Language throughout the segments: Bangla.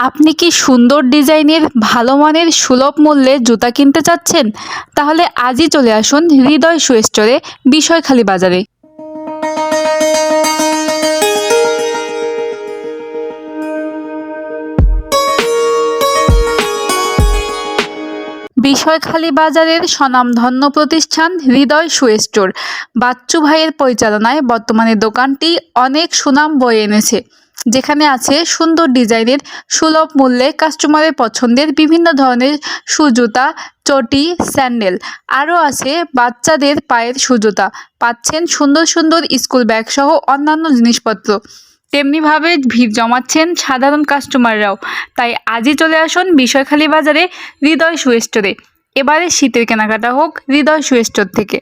আপনি কি সুন্দর ডিজাইনের ভালো মানের সুলভ মূল্যে জুতা কিনতে চাচ্ছেন? তাহলে আজই চলে আসুন হৃদয় শু স্টোরে, বিষয়খালী বাজারে। বিষয়খালী বাজারের স্বনামধন্য প্রতিষ্ঠান হৃদয় শু স্টোর বাচ্চু ভাইয়ের পরিচালনায় বর্তমানে দোকানটি অনেক সুনাম বয়ে এনেছে, যেখানে আছে সুন্দর ডিজাইনের সুলভ মূল্যে কাস্টমারের পছন্দের বিভিন্ন ধরনের জুতা, চটি, স্যান্ডেল, আরও আছে বাচ্চাদের পায়ের জুতা। পাচ্ছেন সুন্দর সুন্দর স্কুল ব্যাগ সহ অন্যান্য জিনিসপত্র। তেমনিভাবে ভিড় জমাচ্ছেন সাধারণ কাস্টমাররাও। তাই আজই চলে আসুন বিষয়খালী বাজারে হৃদয় শু স্টোরে। এবারে শীতের কেনাকাটা হোক হৃদয় শু স্টোর থেকে।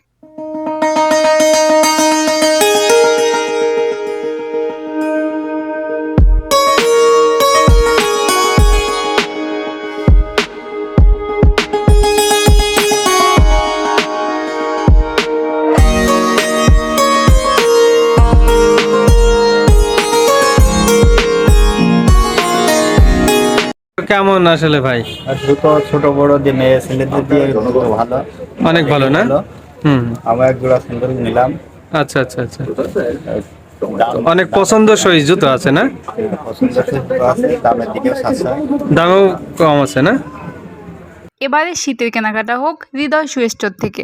কেমন আসলে ভাই? জুতো ছোট বড় দিয়ে মেয়ে ছেলেদের দিয়ে জুতো ভালো, অনেক ভালো না? আমার এক জোড়া সুন্দর নিলাম। আচ্ছা আচ্ছা আচ্ছা, অনেক পছন্দসই জুতো আছে না? পছন্দের জুতো আছে, দামের দিকেও সাশ্রয়, দামও কম আছে না? এবারে শীতের কেনাকাটা হোক হৃদয় শু স্টোর থেকে।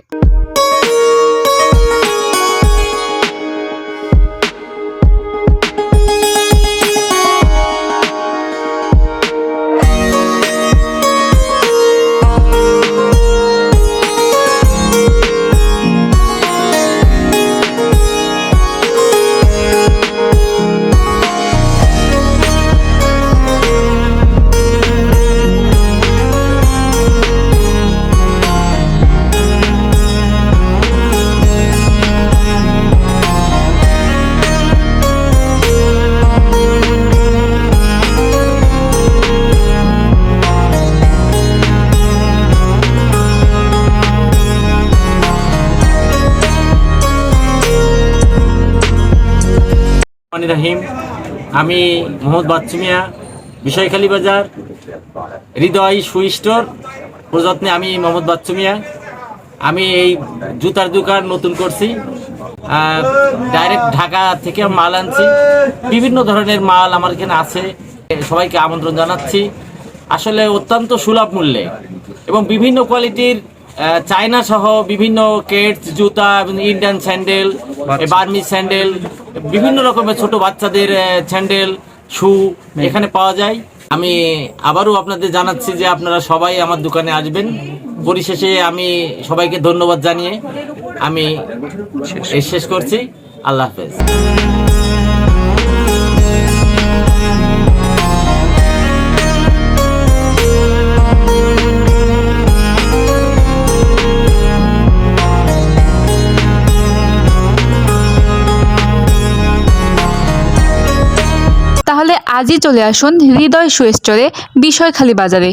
রাহিম, আমি মোহাম্মদ বাচ্চু মিয়া, বিষয়খালী বাজার হৃদয় শু স্টোর প্রযত্নে আমি মোহাম্মদ বাচ্চু মিয়া। আমি এই জুতার দোকান নতুন করছি, ডাইরেক্ট ঢাকা থেকে মাল আনছি। বিভিন্ন ধরনের মাল আমার এখানে আছে, সবাইকে আমন্ত্রণ জানাচ্ছি। আসলে অত্যন্ত সুলভ মূল্যে এবং বিভিন্ন কোয়ালিটির চায়না সহ বিভিন্ন কেটস, জুতা, ইন্ডিয়ান স্যান্ডেল, বার্মি স্যান্ডেল, বিভিন্ন রকমের ছোট বাচ্চাদের স্যান্ডেল, শু এখানে পাওয়া যায়। আমি আবারও আপনাদের জানাচ্ছি যে আপনারা সবাই আমার দোকানে আসবেন। পরিশেষে আমি সবাইকে ধন্যবাদ জানিয়ে আমি শেষ করছি। আল্লাহ হাফেজ। তাহলে আজই চলে আসুন হৃদয় শু স্টোরে, বিষয়খালী বাজারে।